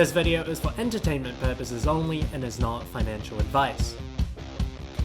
This video is for entertainment purposes only and is not financial advice.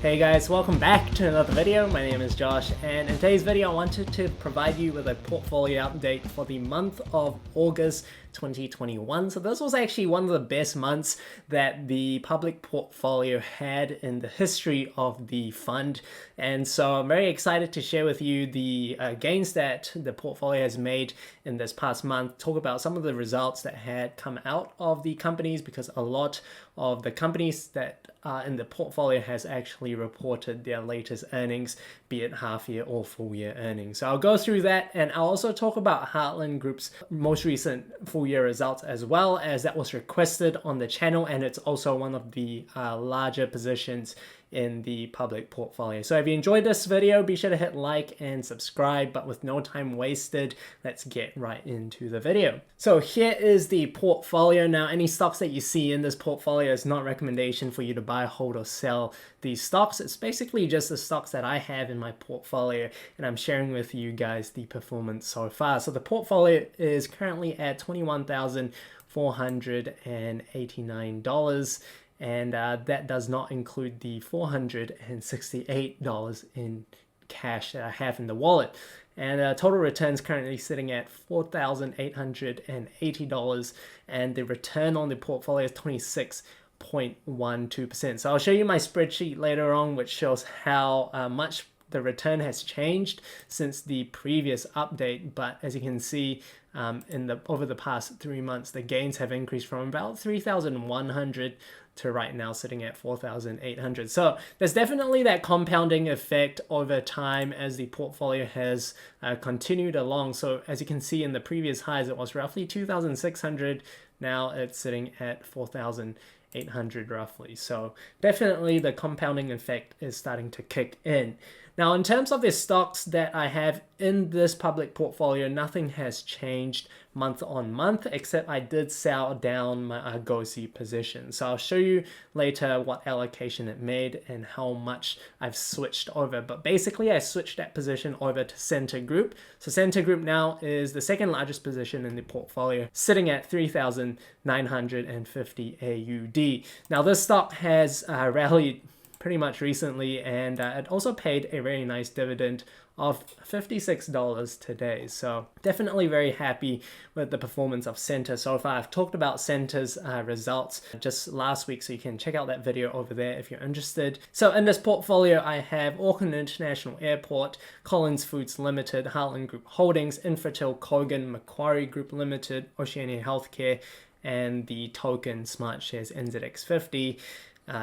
Hey guys, welcome back to another video. My name is Josh, and in today's video I wanted to provide you with a portfolio update for the month of August 2021. So this was actually one of the best months that the public portfolio had in the history of the fund, and so I'm very excited to share with you the gains that the portfolio has made in this past month, talk about some of the results that had come out of the companies, because a lot of the companies that are in the portfolio has actually reported their latest earnings, be it half year or full year earnings. So I'll go through that, and I'll also talk about Heartland Group's most recent full year results, as well as that was requested on the channel, and it's also one of the larger positions in the public portfolio. So if you enjoyed this video, be sure to hit like and subscribe, but with no time wasted, let's get right into the video. So here is the portfolio. Now, any stocks that you see in this portfolio is not a recommendation for you to buy, hold, or sell these stocks. It's basically just the stocks that I have in my portfolio, and I'm sharing with you guys the performance so far. So the portfolio is currently at $21,489. and that does not include the $468 in cash that I have in the wallet. And total returns currently sitting at $4,880, and the return on the portfolio is 26.12%. So I'll show you my spreadsheet later on, which shows how much the return has changed since the previous update. But as you can see, over the past 3 months, the gains have increased from about 3,100 to right now sitting at 4,800. So there's definitely that compounding effect over time as the portfolio has continued along. So as you can see, in the previous highs, it was roughly 2,600. Now it's sitting at 4,800 roughly. So definitely the compounding effect is starting to kick in. Now, in terms of the stocks that I have in this public portfolio, nothing has changed month on month, except I did sell down my Allocation position. So I'll show you later what allocation it made and how much I've switched over. But basically, I switched that position over to Center Group. So Center Group now is the second largest position in the portfolio, sitting at 3,950 AUD. Now, this stock has rallied pretty much recently, and it also paid a very nice dividend of $56 today. So definitely very happy with the performance of Center so far. I've talked about Center's results just last week, so you can check out that video over there if you're interested. So in this portfolio, I have Auckland International Airport, Collins Foods Limited, Heartland Group Holdings, Infratil, Kogan, Macquarie Group Limited, Oceania Healthcare, and the token Smart Shares NZX50.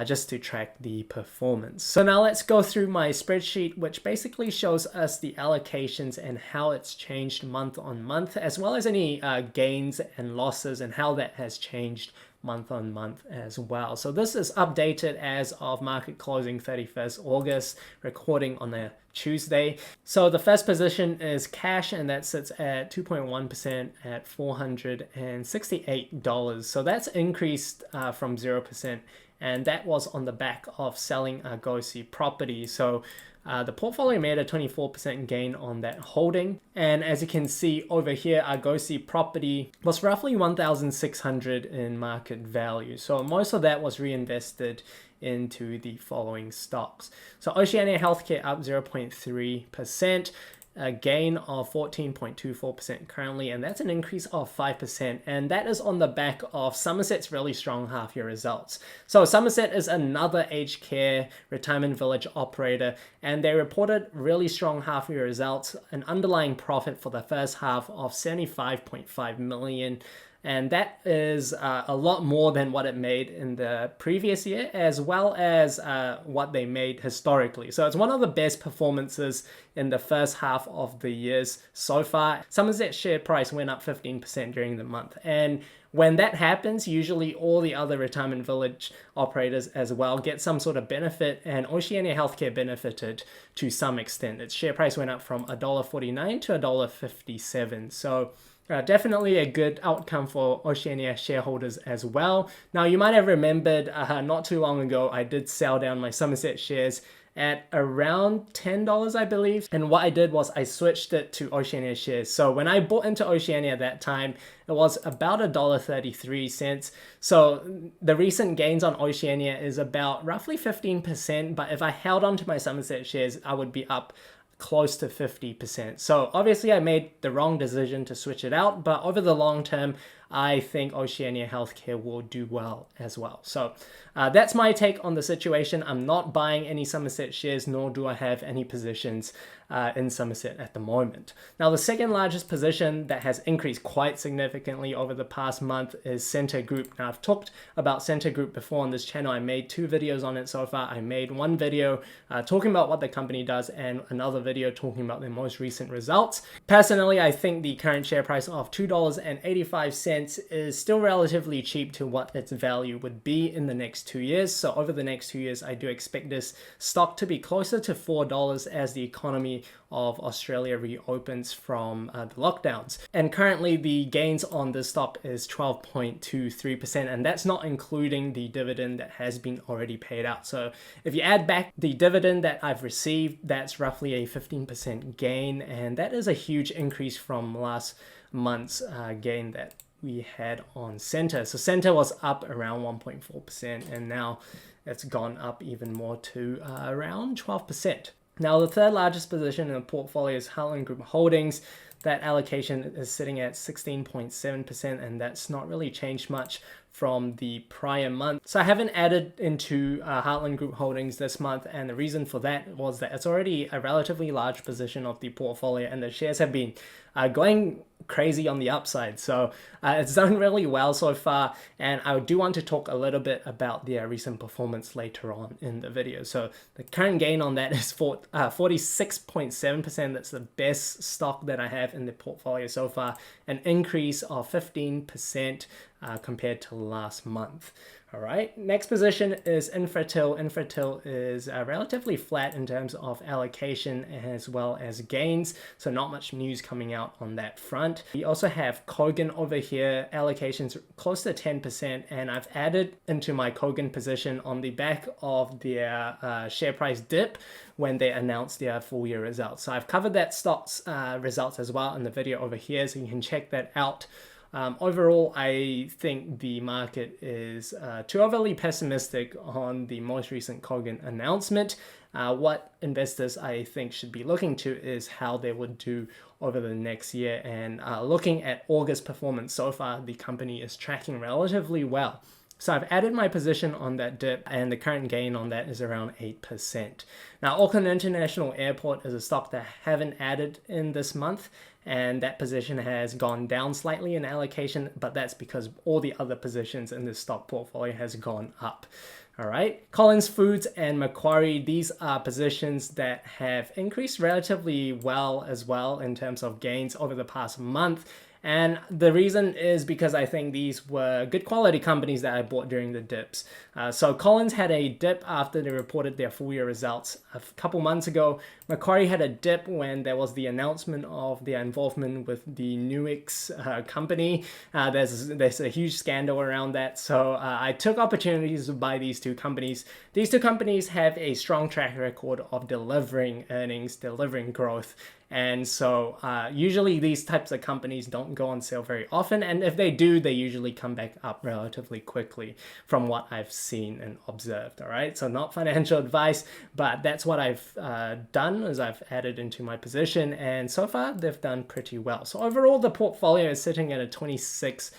Just to track the performance. So now let's go through my spreadsheet, which basically shows us the allocations and how it's changed month on month, as well as any gains and losses and how that has changed month on month as well. So this is updated as of market closing 31st August, recording on a Tuesday. So the first position is cash, and that sits at 2.1% at $468. So that's increased from 0%. And that was on the back of selling Allocation property. So the portfolio made a 24% gain on that holding. And as you can see over here, Allocation property was roughly 1,600 in market value. So most of that was reinvested into the following stocks. So Oceania Healthcare up 0.3%. A gain of 14.24% currently, and that's an increase of 5%, and that is on the back of Somerset's really strong half-year results. So Somerset is another aged care retirement village operator, and they reported really strong half-year results, an underlying profit for the first half of 75.5 million. And that is a lot more than what it made in the previous year, as well as what they made historically. So it's one of the best performances in the first half of the years so far. Somerset's share price went up 15% during the month. And when that happens, usually all the other retirement village operators as well get some sort of benefit, and Oceania Healthcare benefited to some extent. Its share price went up from $1.49 to $1.57. So definitely a good outcome for Oceania shareholders as well. Now, you might have remembered not too long ago, I did sell down my Somerset shares at around $10, I believe. And what I did was I switched it to Oceania shares. So when I bought into Oceania at that time, it was about $1.33. So the recent gains on Oceania is about roughly 15%. But if I held on to my Somerset shares, I would be up close to 50%. So obviously I made the wrong decision to switch it out, but over the long term, I think Oceania Healthcare will do well as well. So that's my take on the situation. I'm not buying any Somerset shares, nor do I have any positions in Somerset at the moment. Now, the second largest position that has increased quite significantly over the past month is Scentre Group. Now, I've talked about Scentre Group before on this channel. I made 2 videos on it so far. I made one video talking about what the company does and another video talking about their most recent results. Personally, I think the current share price of $2.85 is still relatively cheap to what its value would be in the next 2 years. So over the next 2 years, I do expect this stock to be closer to $4 as the economy of Australia reopens from the lockdowns. And currently the gains on this stock is 12.23%, and that's not including the dividend that has been already paid out. So if you add back the dividend that I've received, that's roughly a 15% gain, and that is a huge increase from last month's gain that we had on Scentre. So Scentre was up around 1.4%, and now it's gone up even more to around 12%. Now, the third largest position in the portfolio is Heartland Group Holdings. That allocation is sitting at 16.7%, and that's not really changed much from the prior month. So I haven't added into Heartland Group Holdings this month, and the reason for that was that it's already a relatively large position of the portfolio, and the shares have been going crazy on the upside. So it's done really well so far, and I do want to talk a little bit about their recent performance later on in the video. So the current gain on that is 46.7%. That's the best stock that I have in the portfolio so far, an increase of 15% compared to last month. All right, next position is Infratil. Infratil is relatively flat in terms of allocation as well as gains, so not much news coming out on that front. We also have Kogan over here, allocations close to 10%, and I've added into my Kogan position on the back of their share price dip when they announced their full year results. So I've covered that stock's results as well in the video over here, so you can check that out. Overall, I think the market is too overly pessimistic on the most recent Kogan announcement. What investors I think should be looking to is how they would do over the next year. And looking at August performance so far, the company is tracking relatively well. So I've added my position on that dip, and the current gain on that is around 8%. Now, Auckland International Airport is a stock that I haven't added in this month, and that position has gone down slightly in allocation, but that's because all the other positions in this stock portfolio has gone up. All right, Collins Foods and Macquarie, these are positions that have increased relatively well as well in terms of gains over the past month. And the reason is because I think these were good quality companies that I bought during the dips. So Collins had a dip after they reported their full year results a couple months ago. Macquarie had a dip when there was the announcement of their involvement with the Nuix company. There's a huge scandal around that. So I took opportunities to buy these two companies. These two companies have a strong track record of delivering earnings, delivering growth. And so usually these types of companies don't go on sale very often. And if they do, they usually come back up relatively quickly from what I've seen and observed. All right. So not financial advice, but that's what I've done is I've added into my position. And so far they've done pretty well. So overall, the portfolio is sitting at a 26%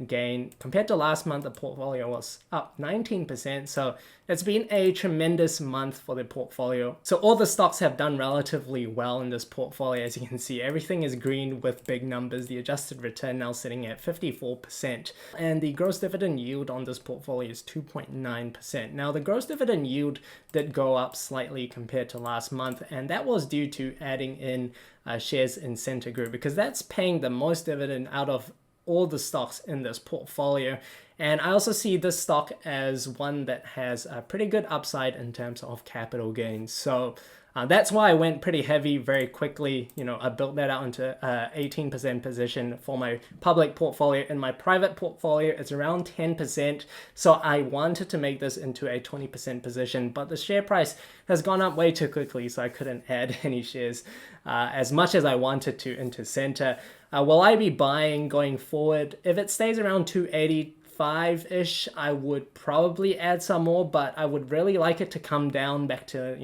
gain. Compared to last month, the portfolio was up 19%. So it's been a tremendous month for the portfolio. So all the stocks have done relatively well in this portfolio. As you can see, everything is green with big numbers. The adjusted return now sitting at 54%. And the gross dividend yield on this portfolio is 2.9%. Now, the gross dividend yield did go up slightly compared to last month, and that was due to adding in shares in Scentre Group, because that's paying the most dividend out of all the stocks in this portfolio. And I also see this stock as one that has a pretty good upside in terms of capital gains. So That's why I went pretty heavy very quickly. I built that out into 18% position for my public portfolio. In my private portfolio, it's around 10%. So I wanted to make this into a 20% position, but the share price has gone up way too quickly, so I couldn't add any shares as much as I wanted to into Center. Will I be buying going forward? If it stays around 285-ish, I would probably add some more, but I would really like it to come down back to,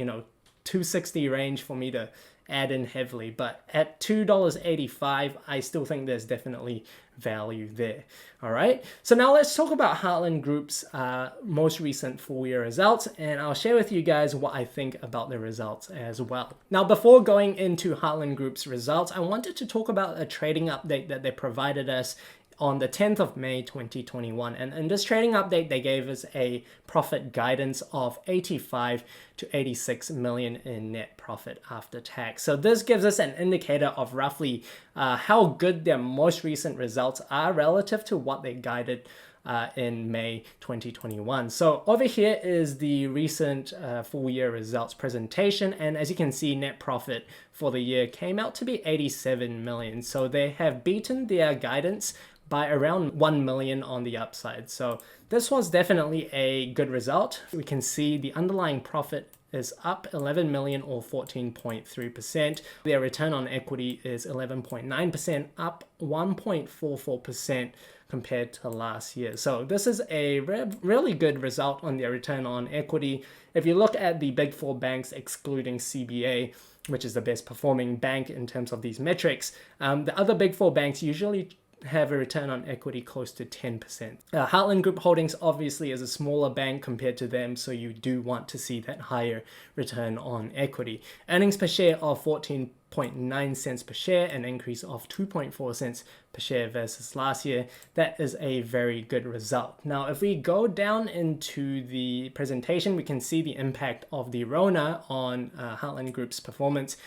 260 range for me to add in heavily. But at $2.85, I still think there's definitely value there. All right, so now let's talk about Heartland Group's most recent full year results, and I'll share with you guys what I think about the results as well. Now, before going into Heartland Group's results, I wanted to talk about a trading update that they provided us on the 10th of May 2021, and in this trading update they gave us a profit guidance of 85 to 86 million in net profit after tax. So this gives us an indicator of roughly how good their most recent results are relative to what they guided in May 2021. So over here is the recent full year results presentation, and as you can see, net profit for the year came out to be 87 million. So they have beaten their guidance by around 1 million on the upside. So this was definitely a good result. We can see the underlying profit is up 11 million or 14.3%. Their return on equity is 11.9%, up 1.44% compared to last year. So this is a really good result on their return on equity. If you look at the big four banks excluding CBA, which is the best performing bank in terms of these metrics, the other big four banks usually have a return on equity close to 10%. Heartland Group Holdings obviously is a smaller bank compared to them, so you do want to see that higher return on equity. Earnings per share of 14.9 cents per share, an increase of 2.4 cents per share versus last year. That is a very good result. Now, if we go down into the presentation, we can see the impact of the Rona on Heartland Group's performance.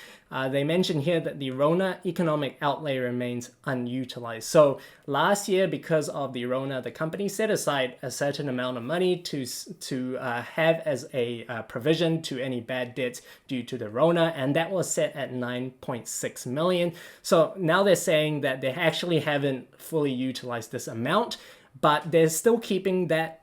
They mention here that the Rona economic outlay remains unutilized. So last year, because of the Rona, the company set aside a certain amount of money to have as a provision to any bad debts due to the Rona, and that was set at 9.6 million. So now they're saying that they actually haven't fully utilized this amount, but they're still keeping that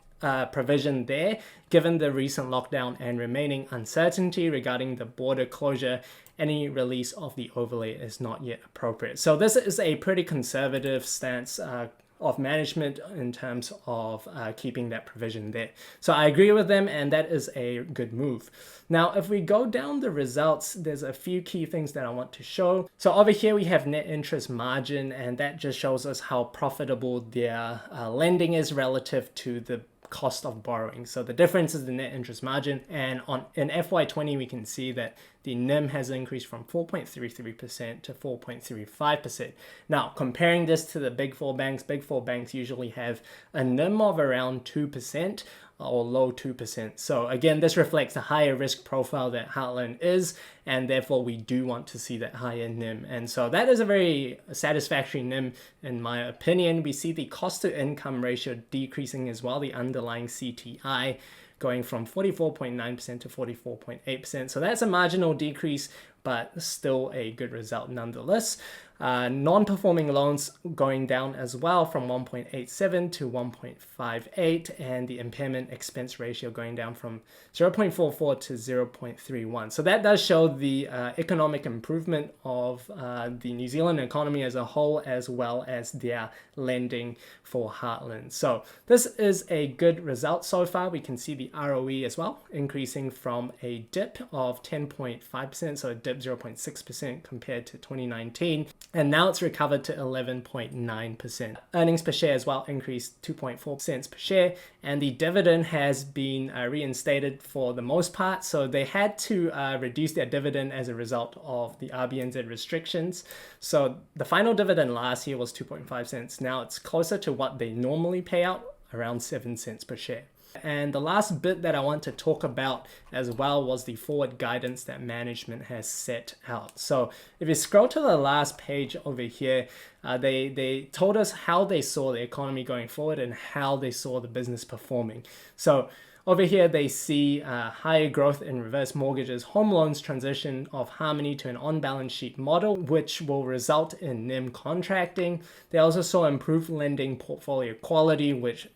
provision there given the recent lockdown and remaining uncertainty regarding the border closure. Any release of the overlay is not yet appropriate. So this is a pretty conservative stance of management in terms of keeping that provision there. So I agree with them, and that is a good move. Now, if we go down the results, there's a few key things that I want to show. So over here we have net interest margin, and that just shows us how profitable their lending is relative to the cost of borrowing. So the difference is the net interest margin, and in FY20 we can see that the NIM has increased from 4.33% to 4.35%. Now, comparing this to the big four banks usually have a NIM of around 2% or low 2%. So again, this reflects the higher risk profile that Heartland is, and therefore we do want to see that higher NIM. And so that is a very satisfactory NIM in my opinion. We see the cost to income ratio decreasing as well, the underlying CTI going from 44.9% to 44.8%. So that's a marginal decrease, but still a good result nonetheless. Non-performing loans going down as well from 1.87 to 1.58, and the impairment expense ratio going down from 0.44 to 0.31. So that does show the economic improvement of the New Zealand economy as a whole, as well as their lending for Heartland. So this is a good result so far. We can see the ROE as well increasing from a dip of 10.5%, so a dip 0.6% compared to 2019. And now it's recovered to 11.9%. Earnings per share as well increased 2.4 cents per share, and the dividend has been reinstated for the most part. So they had to reduce their dividend as a result of the RBNZ restrictions. So the final dividend last year was 2.5 cents. Now it's closer to what they normally pay out, around 7 cents per share. And the last bit that I want to talk about as well was the forward guidance that management has set out. So if you scroll to the last page over here, they told us how they saw the economy going forward and how they saw the business performing. So Over here, they see higher growth in reverse mortgages, home loans transition of Harmony to an on-balance sheet model, which will result in NIM contracting. They also saw improved lending portfolio quality, which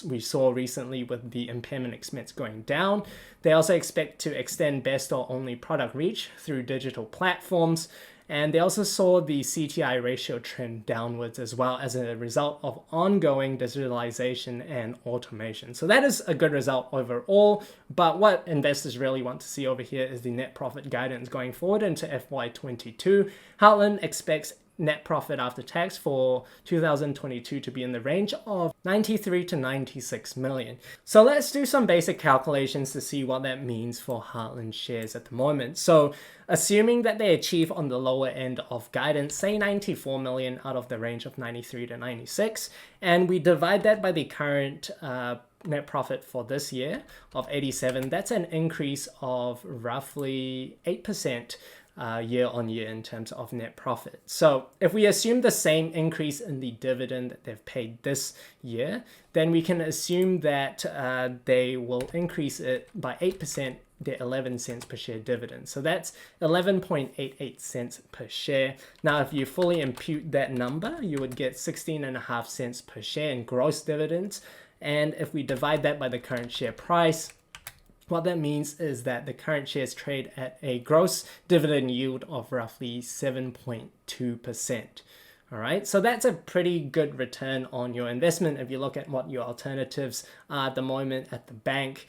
we saw recently with the impairment expense going down. They also expect to extend best or only product reach through digital platforms. And they also saw the CTI ratio trend downwards as well as a result of ongoing digitalization and automation. So that is a good result overall. But what investors really want to see over here is the net profit guidance going forward into FY22. Heartland expects net profit after tax for 2022 to be in the range of 93 to 96 million. So let's do some basic calculations to see what that means for Heartland shares at the moment. So assuming that they achieve on the lower end of guidance, say 94 million out of the range of 93 to 96, and we divide that by the current net profit for this year of 87, that's an increase of roughly 8% year on year in terms of net profit. So if we assume the same increase in the dividend that they've paid this year, then we can assume that they will increase it by 8%, their 11 cents per share dividend. So that's 11.88 cents per share. Now, if you fully impute that number, you would get 16.5 cents per share in gross dividends. And if we divide that by the current share price, what that means is that the current shares trade at a gross dividend yield of roughly 7.2%. All right, so that's a pretty good return on your investment if you look at what your alternatives are at the moment at the bank.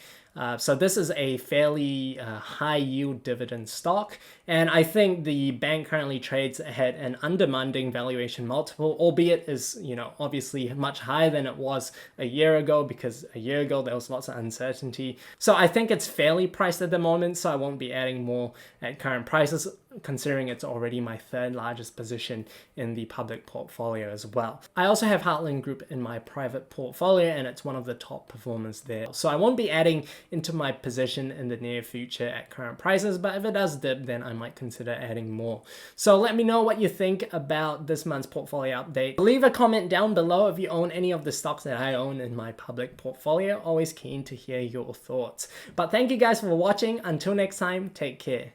So this is a fairly high yield dividend stock, and I think the bank currently trades at an undemanding valuation multiple, albeit is obviously much higher than it was a year ago, because a year ago there was lots of uncertainty. So I think it's fairly priced at the moment, so I won't be adding more at current prices, considering it's already my third largest position in the public portfolio as well. I also have Heartland Group in my private portfolio, and it's one of the top performers there. So I won't be adding into my position in the near future at current prices, but if it does dip, then I might consider adding more. So let me know what you think about this month's portfolio update. Leave a comment down below if you own any of the stocks that I own in my public portfolio. Always keen to hear your thoughts. But thank you guys for watching. Until next time, take care.